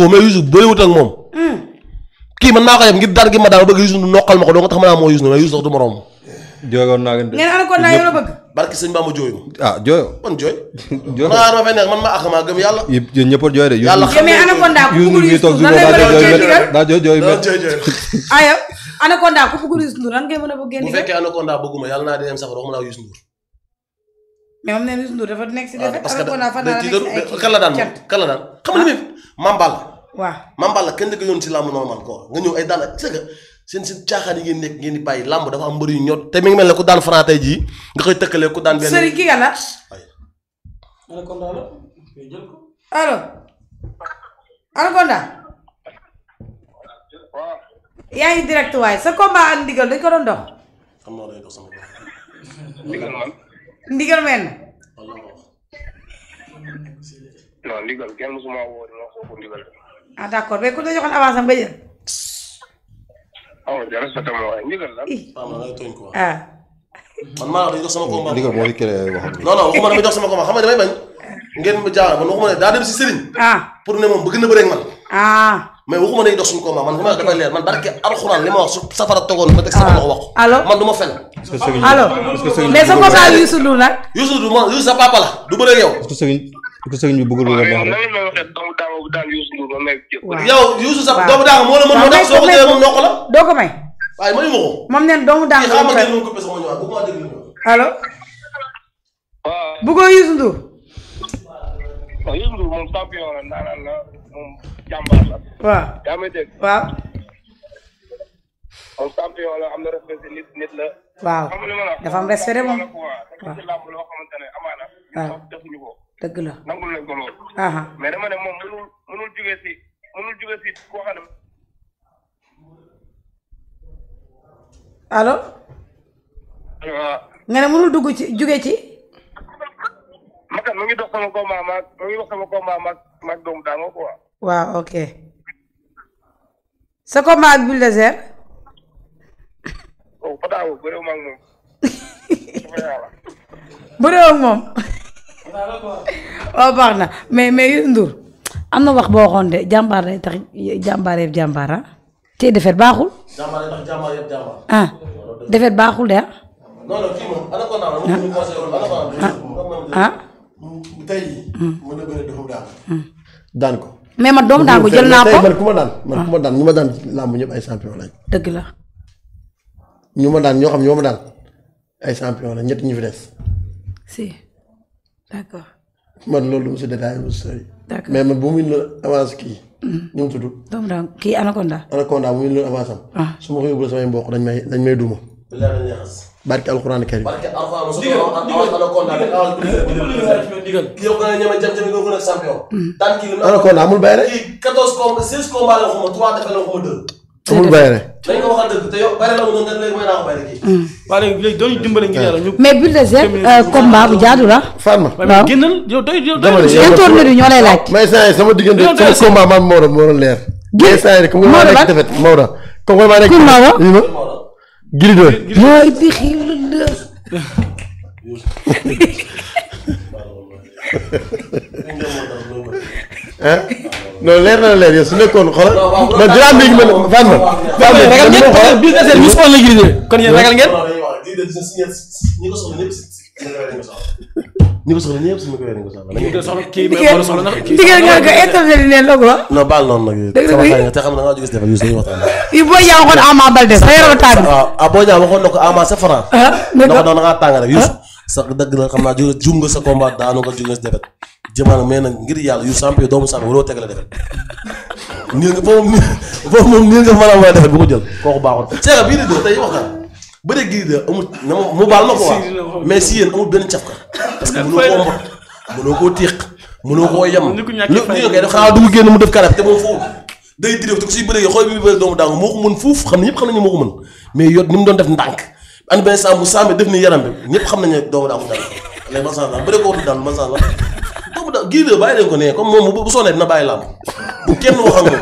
ko mais Youssou bëriwut ak moom. kii man maa ko yem ngir daan gi ma daan bëgg Youssou noqal ma ko doo nga tax ma naa moo Youssou mais Youssou sax du morom. jooyoon naa leen de. ngeen anaconda yow la bëgg. barki sëñ Bamba jooyu. ah jooyo. man jooy. jooyo ma fay nekk man ma ak maa gëm yàlla. yéen ñëpp a jooy de. yàlla xam mais anaconda ku bëggul Youssou Ndour nan lay mën a daa jooy ayo anaconda ku bëggul Youssou Ndour nan ngay mën a bëgg. bu fekkee anaconda bëgguma yàlla naa di dem safara waxuma naa Youssou Ndour. mais moom nee na Youssou Ndour dafa nekk si defet parce anaconda fan la nekk si ay kii kan la daan kan la daan xam nga ni Mambal. waaw Mambal kenn da ko yoon si làmb normal ko nga ñëw ay daan ak seen caaxaan yi ngeen nekk ngeen di bàyyi làmb dafa am mbër yu ñor te mi ngi mel ne ku daan Franc tey jii nga koy tëkkalee ku daan benn. sëriñ kii la. anaconda la jël ko. allo anaconda. yaa ngi direct waaye sa combat ak ndigal dañ ko doon dox. xam naa day dox sama bopp. ndigal man. ndigal mel na. non ndigal kenn musuma woo di wax ko ndigal. ah d'accord mais ku la joxoon avance am nga jël. ah jërëjëf sa tamoo waaye ndigal la. waaw man ngay tooñ quoi. ah. man maa wax dañuy dox sama combat. ndigal moo fi créé wax. non non waxuma damay dox sama combat xam nga damay bañ. ngeen ma jaaxal man waxuma ne daa dem si sëriñ. ah pour ne moom bëgg na bëre ak man. ah. mais waxuma ne dox suñu combat man li ma wax dafay leer man barke alxuraan li ma wax su safara togoon ma teg sama loxo wax ko. allo man du ma fen. allo mais sa combat Youssou Ndour nag. Youssou du ma Youssou sa papa la du bëre ak yow. est-ce que sëriñ bi bëggul lu la neex rek. nan la waxee doomu daamu daan Youssou Ndour ba nekk jëf. waaw yow Youssou sa doomu daanga moo la mën moo tax soo ko jëlee moom nokk la. doo ko may. waaye mayu ma ko. moom neen doomu daan kii la xam nga ko kenn mu coupé sama ñëwaat bëgguma déglu ñëw. allo. waaw. bëggoo Youssou Ndour. waaw Youssou Ndour moom champion la ndaanaan la moom jàmbaar la. waaw. yaa may dégg. waaw. moom champion la am na respect nit la. waaw xam nga li ma la wax. dafa am respect de moom. waaw ci làmb loo xamante ne amaana. waaw defuñu ko. dëgg la. nangul nañ ko loolu. aha mais dama ne moom mënul jóge si koo xam ne. allo. waaw. nga ne mënul dugg ci jóge ci. Makan mu ngi dox sama combat maag doomu daango quoi. waaw ok. sa combat ak Bulldozer. oh Fatawo bëreewu ma ak moom. dafa yàlla. bëreewu ak moom. waaw baax na mais Youssou Ndour am na wax boo waxoon de jàmbaar day tax jàmbaar yëpp jàmbaar ah. te defet baaxul. jàmbaar yi tax jàmbaar yëpp jàmbaar. ah defet baaxul de ah. non non kii moom anaconda la moom ñu conseillé woon anaconda. ah. tey jii. mën na bëre doomu daan. daan ko. mais man doomu daangu jël naa ko man ku ma daan ñu ma daan làmb ñëpp ay champion lañ. dëgg la. ñu ma daan ñoo xam ñoo ma daan ay champion lañ ñett ñi fi des. si d'accord. man loolu mu si détaillé mu sori. d'accord mais man bu muy la avance kii. ñu mu tudd. doomu daangu kii anaconda. anaconda bu muy la avance am. su ma ko yóbbu samay mbokk dañ may duma. leer nañu xas. barke alxuraan karim. barke alxuraan mosoo ko wax anaconda rek awal digal. kii yow gën a ñeme jam-jam nga gën a champion. daan kii lu anaconda amul bay rek. kii 14 combats 16 combats la waxuma 3 defet la waxuma 2. amul bay rek. dañ ko waxal dëgg te yow bare la mu doon léegi may naa ko bare kii. waa léegi doon ñu dimbale ngir yàlla ñu. mais Bulldozer combat bu jaadu la. Fatma. waaw génnal yow doy internet yi ñoo lay laaj. mais saa yi sama diggante sama combat maam Maodo moo doon leer. mais saa yi rek comme maa nekk defet Maodo. comme maa nekk Kun Maodo. Giri Doy. mooy bi xiir la non leer na leer yow su nekkoon xoolal man dinaa mbéy mi man Fatma. ragal ngeen Bulldozer mi soxla Gris 2 kon yéen ragal ngeen. ñi ko soxla ñëpp ñi ko soxla ñëpp si micro yi lañ ko soxla. soxla kii mais Maodo soxla na kii. digal nga ko internet yi neen la ko. non baal noonu nag. sama xarit nga te xam na nga jóge si defal yu suñu waxtaan. yi boo ñaa waxoon Ama Baldé sa yaram tàng. waaw boo ñaa waxoon na ko Ama sa franc. ne ko da ngaa tàng rek Youssou sax dëgg la xam naa jóge jum nga sa combat daanu nga jóge si defet jëmaana mais nag ngir yàlla yu champion doomu champion waroo tegale defet nii nga foofu moom nii nga mën a defet bu ko jël kooku baaxul seega bii di doo tey waxtaan bëre Gris 2 amul mu baal ma ko waa mais si yéen amul benn cafka parce que mënoo koo mbot mënoo koo téeq mënoo koo yem li nga koy def xanaa dugg génn mu def karab te moom foofu day diréw te ko siy bëree xool bi mu bëri doomu daanga moo ko mën fuuf xam ne ñëpp xam nañu moo ko mën mais yot ni mu doon def ndànk an benn saa bu saamee def ni yaram bi ñëpp xam nañu doomu daangu daan léegi man saa bëre ko watu daan man saa la doomu daang Gris 2 bàyyi leen ko ne comme moom bu sonnee dina bàyyi làmb bu kenn wax ak moom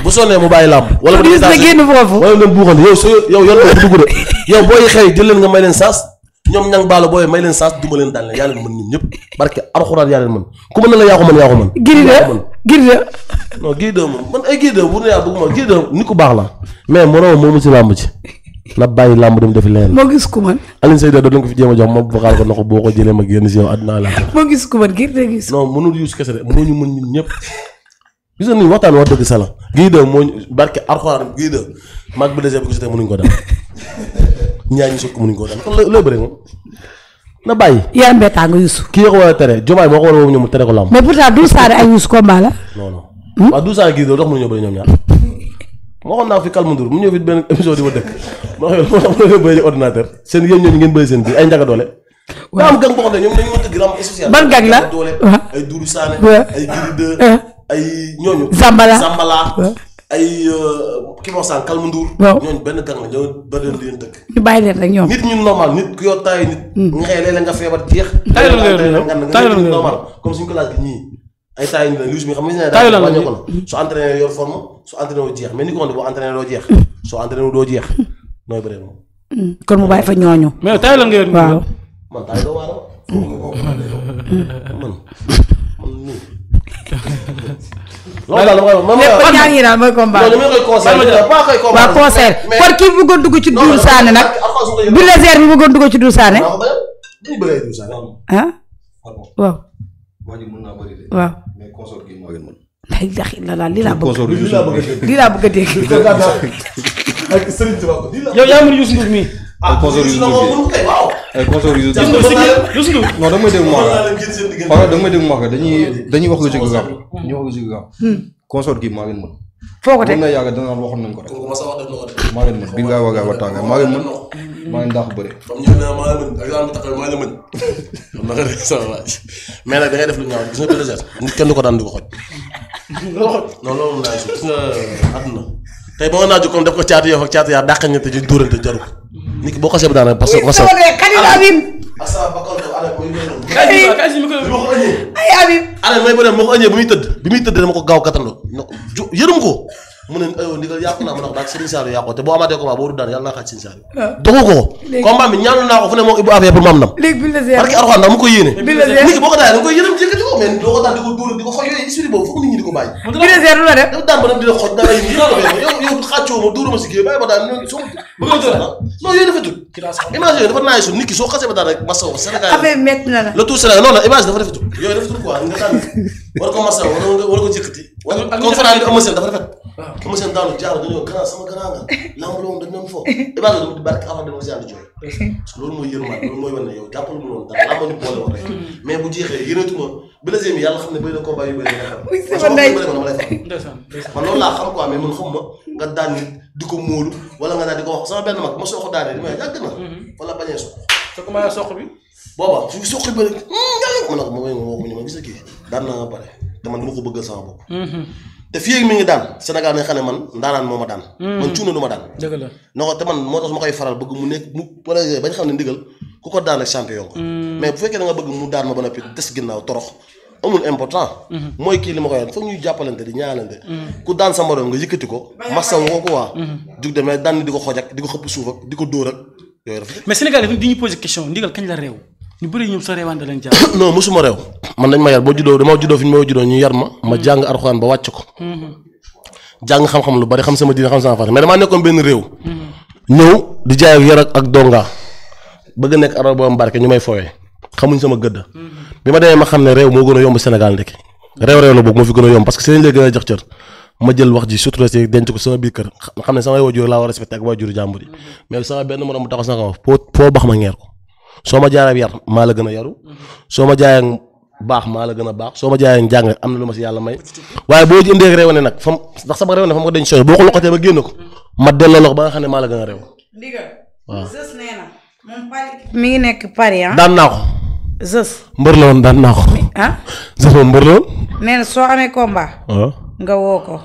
bu sonnee mu bàyyi làmb wala mu génn foofu wala leen buuxante yow yow yor nga dugg de yow booy xëy jël leen nga may leen saas ñoom ñang baalo booy may leen saas duma leen daan leen yaa leen mën ñun ñëpp barke alxuraan yaa leen mën ku mën na la yaa ko mën yaa ko mën Gris 2 Gris 2. non Gris 2 moom man ay Gris 2 bu ne yaa bëgguma Gris 2 nit ku baax la mais moroom moomu si làmb ci na bàyyi làmb dem defi leneen. moo gis ku man. Alioune Seye doon ko fi jéem a jox ma vocal ko na ko boo ko jëlee ma génn si yow àddina la. moo gis ku man Gris 2 gis. non mënul yuus kese de moo ñu mën ñun ñëpp gis nga ni waxtaan wax dëgg sa la Gris 2 moo barke Alxuraan Gris 2 mag bi dèjà bu ko si tey mënuñ ko daan ñaar ñu soog ko mënuñ ko daan kon looy bëre moom na bàyyi. yaram bee tàng Youssou. kii yoo ko war a tere Diomaye moo ko war a woo ñoom mu tere ko làmb. mais pourtant Doudou Sané ak Youssou combat la. non non. waaw Doudou Sané Gris 2 dox mënuñoo bëri ñoom ñaar moo xoon naa fi Kalma Ndour mu ñëw fi benn émission di ma dëkk moo xam ne bëri ci ordinateur seen yéen ñooñu ngeen bëri seen biir ay njaga doole. waaw am gang boo xam ne ñoom dañu mën a tëgg ram social. ban gang la doole ay Doudou Sané ay Gris 2 ay ñooñu. Zambala ay ki wax sànq Kalma Ndour. waaw ñooñu benn gang la ñoo bëri leen di leen tëgg. ñu bàyyi leen rek ñoom. nit ñu normal nit ku yor taay nit. nga xëy léeg-léeg nga feebar jeex. taay la normal comme suñu classe gi ñii ay taay la Youssou mi xam nga taay la wàññeeku na su entraîné yor forme su entraîné wu jeex mais ni ko waxee boo entraîné doo jeex soo entraîné wu doo jeex nooy bëree moom. kon mu bàyyi fa ñooñu. mais taay la nga yor. waaw man taay doo waar man nii. loolu daal man lépp ñaar ñi daal mooy combat. non damay koy conseil pas koy combat. waaw conseil kon kii bëggoon dugg ci Doudou Sané nag. Bulldozer bi bëggoon dugg ci Doudou Sané. ah waaw. waaw. lii laa bëgg a dégg. yow yaa mën Youssou Ndour mii. ay consort Youssou Ndour ay consort Youssou Ndour non da nga may dégg mu wax da nga may dégg mu wax dañuy wax logique gu gàmm dañuy wax logique gu gàmm consort gi maa leen mën foo ko teg mën na yàgg dana naan waxoon nañ ko rek maa leen mën bi ngaa wagaa wa tànga maa leen mën maa leen dàq bëre mais nag da ngay def lu ñaaw gis nga Bulldozer nit kenn du ko daan di ko xoj non loolu laay gis nga àdduna tey ba nga naa jóg comme def ko caatu yow ak caatu yaa dàq ñett ji dóorante jaru ko nit ki boo xasee ba daan parce que parce ay Habib. ale may bëre moo ko ëññee bi muy tëdd dama ko gaaw kattandoo yërëm ko mu ne aywa ndigal yàqu naa ma ndax daal Serigne Saliou yàqu te boo amaatee combat boo du daan yàlla naa xaaj Serigne Saliou doxu ko combat bi ñaanul naa ko fu ne moo Ibou Afia pour ma am ndam léegi Bulldozer parce que Alxuraan ndax mu koy yéene Bulldozer nit ki boo ko daanee da nga koy yërëm jëkkati ko mais doo ko daan di ko dóor di ko xoj yooyu esprit boobu foog nit ñi di ko bàyyi Bulldozer lu la def dafa daan ba dem di la xoj dara yi yow xàccoo ma dóoruma si kii bàyyi ba daan soo non yooyu dafa tut image yooyu dafa naay su nit ki soo xasee ba daan rek massa Sénégal affaire bi métti na la le tout Sénégal non non image dafa rafet yooyu dafa tut quoi nga daan war ko massa war ko jëkkati comme fanaan di ama seen dafa rafet ama seen daanu jaar dañoo grand sama grand nga lamb la woon dañ doon fo image dama di barke avant dama sian di jooy parce que loolu mooy yërmaat loolu mooy wan ne yow jàppal mu noonu dara lamb ñu boole woon rek mais bu jeexee yëreetuma Bulldozer mi yàlla xam ne bëri na combat yu bëri nga xam man dama lay far man loolu laa xam quoi mais man xam ma nga daan nit di ko móolu wala nga naan di ko wax sama benn mag ma soo ko daanee di may yàgg na wala bañee soq sa comment soq bi booba su soqi bëri ma ne ko ma waxuñu ma gis a kii daan naa pare te man dama ko bëggal sama bopp te fii mi ngi daan Sénégal nga xam ne man ndaanaan moo ma daan man cuuna du ma daan dëgg la na ko te man moo tax ma koy faral bëgg mu nekk mu projet bañ xam ne ndigal ku ko daan ak champion ko mais bu fekkee da nga bëgg mu daan ma ba noppi des ginnaaw torox amul important mooy kii li ma koy wax foog ñuy jàppalante di ñaalante ku daan sa morom nga yëkkati ko masaw nga ko waa jug de mais daan ni di ko xoj ak di ko xëpp suuf ak di ko dóor ak yooyu rafet mais Sénégal dafa di ñu posé question ndigal kañ la réew ñu bëri ñoom sa réewaan da leen jaar non mosuma réew man dañ ma yar boo juddoo dama juddoo fi ñu ma juddoo ñu yar ma jàng Alxuraan ba wàcc ko jàng xam-xam lu bari xam sama diine xam sama fàtte mais damaa nekkoon benn réew ñëw di jaay ak yar ak donga bëgg nekk arab bu am barke ñu may fooyee xamuñ sama gëdd bi ma demee ma xam ne réew moo gën a yomb Sénégal ndekki réew la boobu moo fi gën a yomb parce que seen lay gën a jox cër ma jël wax ji surtout si denc ko sama biir kër xam ne samay waajur laa war a respecté ak waajuru jàmbur yi mais sama benn moroom mu taxaw sa nga foo bax ma ngeer ko soo ma jaaree yar maa la gën a yaru soo ma jaayee baax maa la gën a baax soo ma jaayee njàng am na lu ma si yàlla may waaye boo ci indee réew ne nag fam ndax sama réew ne fa ma ko denc sooy boo ko loxatee ba génn ko ma delloo loxo ba nga xam ne maa la gën a réew waaw mi ngi nekk Paris ah. daan naa ko. Zeus. mbër la woon daan naa ko. ah. Zeus moom mbër la woon. nee na soo amee combat. waaw. nga woo ko.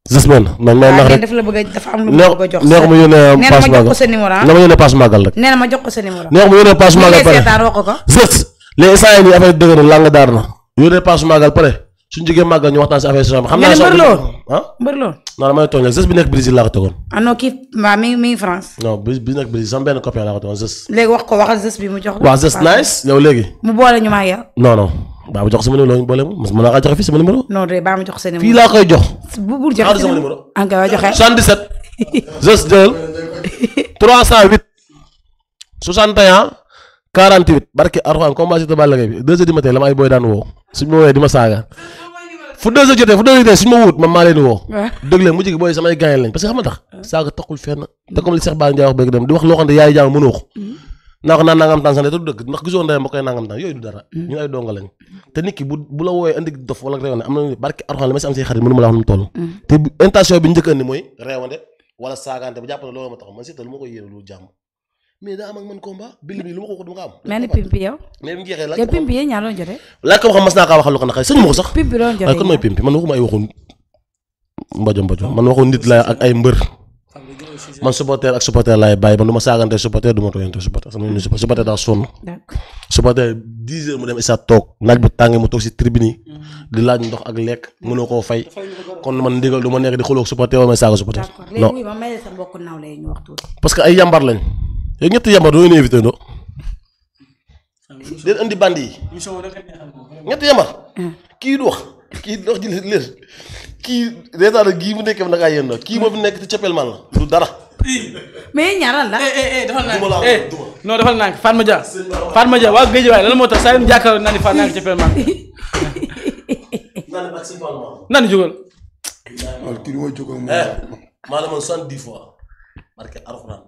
Zeus man may nax rek dafa la bëgg a dafa am lu mu bëgg a jox. neex ma yónnee passe magal nee na ma jox ko sa numéro ah. na ma yónnee passe magal rek. nee na ma jox ko sa numéro. neex ma yónnee passe magal pare seetaan wax ko. Zeus les saa yi nii affaire dëgg na làng daar na. yónnee passe magal pare suñu jógee magal ñu waxtaan si affaire si xam naa. mbër la woon ah mbër la woon. non damay tooñ rek Zeus bi nekk Brésil laa ko tegoon. ah non kii waa mi ngi France. non bi nekk Brésil sama benn copain laa ko tegoon Zeus. léegi wax ko waxal Zeus bi mu jox la. waaw Zeus nice yow léegi. mu boole ñu ma ak yow. non non. baa ma jox sama numéro boole ma mën naa kaa joxe fii sama numéro. non de baa ma jox sa numéro. fii laa koy jox. bu joxe sama numéro. en tout cas joxe. 77. just jël 308 61 48 barke Arxuraan combat si Balla Gaye bi 2 heures du matin la ma ay booy daan woo suñ ma woowee di ma saaga fu 2 heures jotee fu 2 heures jotee suñ ma wut man maa leen woo. dëgg la mujj gi booy samay gaañal lañ parce que xam nga tax saaga taxul fenn te comme li Cheikh Bara Ndiaye wax bëgg dem di wax loo xam ne yaay jaam mënoo ko naa ko naan nangam tànn sax ne te du dëgg ndax gisoo ndeyam ba koy nangam tànn yooyu du dara ñu ay donga lañ te nit ki bu la woowee indi dof wala réewande am na barke Arxuraan li ma si am si xarit mënu ma la wax nu mu toll te intention bi njëkk andi mooy réewande wala saagante bu jàpp ne loolu ma tax man Siteu lu ma koy yéene lu jàmm mais daa am ak man combat bil bi lu ma ko du nga am mais ni pimpi yow mais bi mu jeexee yow pimpi yee ñaar doon jotee laaj ko xam mas naa kaa waxal lu ko naqari sëñu ma ko sax pimpi doon jotee waaye kon mooy pimpi man waxuma ay waxu mbojo man waxu nit la ak ay mbër man supporter ak supporter laay bàyyi man du ma saagante supporter du ma tooyante supporter sama supporter daa sonn supporter 10 heures mu dem isa toog naaj bu tàngee mu toog si tribune yi di laaj ndox ak lekk mënoo koo fay kon man ndigal du ma nekk di xuloo supporter wala may saaga supporter non parce que ay yambar lañ yow ñetti yambar doo leen invité doo leen indi band yi ñetti yambar kii du wax kii dox ji leer kii reetaan gii mu nekkee nag ay yéen kii moo fi nekk ci coppeel man la du dara. mais ñaaral la. defal naa non defal naa Fatma Dia waa Géej waaye lan moo tax saa yu jàkkaarloo naa ni Fatma naa ngi coppeel man. naan jógal. waaw kii du ma jóg ak moom. maa la mën 70 fois barke Alxuraan.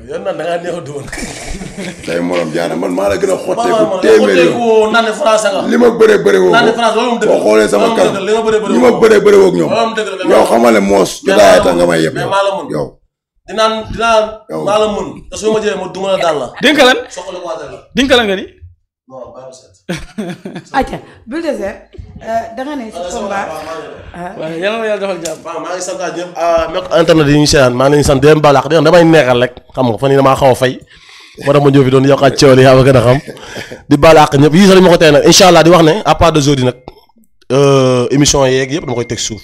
yow naan da ngaa neex a dugal. tey morom jaana man maa la gën a xotteeku téeméer yow naan ne français nga. li ma bëree bëree woo naan ne français loolu moom dëgg boo xoolee sama kanam li ma bëree bëree woo ak ñoom yow xamal ne moos jotaay tax nga may yeb mais maa la mën yow dinaa maa la mën te su ma jëlee ma duma la daal la. dinka lan soxla ko la. dinka lan nga ni. non bàyyi ko seet. acca Bulldozer da nga ne si combat. waaw yàlla na yàlla defal jàmm. waaw maa ngi sant ñëpp mbokk internet yi ñu seetaan maa ngi leen di sant di leen baal àq damay neexal rek xam nga fan yii damaa xaw a fay moo tax ma ñëw fi doon yokkaat coono yaa ma gën a xam di baal àq ñëpp yii sax ma ko tey nag incha allah di wax ne à part de jeudi nag émission yeeg yëpp dama koy teg suuf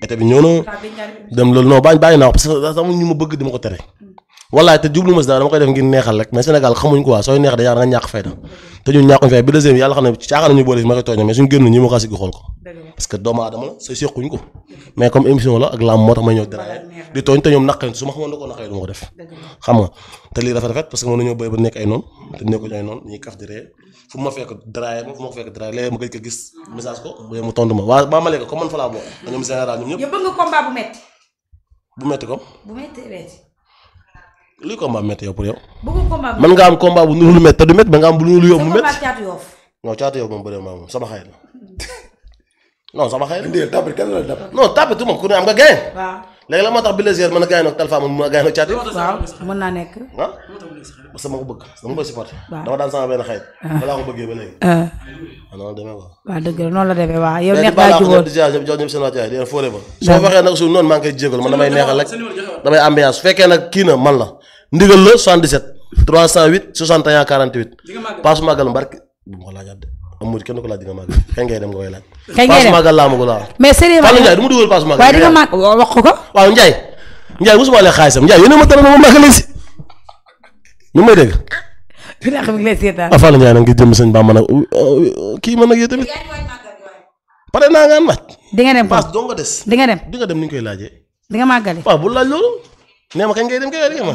été bi ñëw na dem loolu non bàyyi naa parce que sama ñu ma bëgg di ma ko tere wallaay te jublu ma si dara dama koy def ngir neexal rek mais Sénégal xamuñ quoi sooy neex da yaa nga ñàkk fayda te ñun ñàkkuñ fay bi deuxième yàlla xam ne caaxaan nañu boole fi ma koy tooñ mais suñu génn ñi ma kaa siggi xool ko parce que doomu aadama la sooy séquñ ko mais comme émission la ak lamb moo tax may ñëw daraay di tooñ te ñoom naqari su ma xamoon da koo naqari du ma ko def xam nga te lii rafet parce que mën nañoo bëri ba nekk ay noonu te nekkuñu ay noonu ñuy kaf di ree fu ma fekk daraay ma fu ma ko fekk daraay léegi ma gëj ko gis message ko bu mu tontu ma waa ba ma lekk comme man fa laa bokk ñoom général ñoom ñëpp yow bëgg nga combat bu metti bu metti ko bu metti metti luy combat metti yow pour yow bëgg combat man nga am combat bu nuru lu metti te du metti ba nga am bu nuru lu yomb mu metti caatu yoof non caatu yoof moom bëree maa moom sama xarit la non sama xarit la ndéel tapé kan la tapé non tapé moom ku ne am nga gain waaw léegi la moo tax Bulldozer mën a gain ak Talfa moom mën a gain ak caatu yoof waaw mën naa nekk ah parce que ma ko bëgg dama koy supporté dama daan sama benn xarit balaa ko bëggee ba léegi noonu demee quoi waaw dëgg la noonu la demee waaw yow neex naa jubóor jox ñëpp seen wàccaay di leen fóore ba soo waxee nag su noonu maa ngi koy jégal man damay neexal rek damay ambiance su fekkee nag kii na man la ndigal la 77 308 61 48 paasu màggal mbarki bu ma ko laajaat de amul kenn ko laaj di nga màggal kañ ngay dem nga koy laaj paasu màggal laa ma ko laa mais sérieux Fallou Ndiaye du mu dugal paasu màggal waaye di nga màgg wax ko waaw Ndiaye mosuma lee xaalisam Ndiaye yéen a ma tere ma màggal si ñu may dégg fi nga xam ne lay seetaan Fallou Ndiaye nag ngi jëm sëñ Bamba nag kii man nag yéen tamit pare naa ngaan laaj di nga dem paas doo nga des di nga dem di nga dem ni ñu koy laajee di nga màggali waaw bu laaj loolu nee ma kañ ngay dem kay laaj ma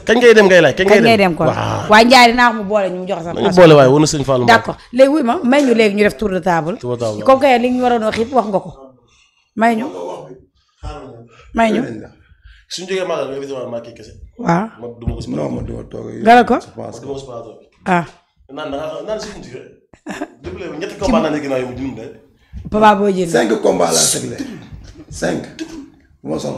kañ ngay dem ngay laaj kañ ngay dem kon waaye Ndiaye dinaa wax mu boole ñu jox sax ñu boole waaye wana sëñ Fallou d'accord léegi wuy ma may ñu léegi ñu def tour de table comme que li ñu waroon wax yëpp wax nga ko may ñu suñu jógee maagal nga visité ma kii kese waaw ma duma ko si non ma duma toog gara ko duma ko si plateau bi ah naan da nga naan si funti fe déble ñetti combat naan ginnaaw yi mu junum de Papa Boy Djiné 5 combats laa tegle 5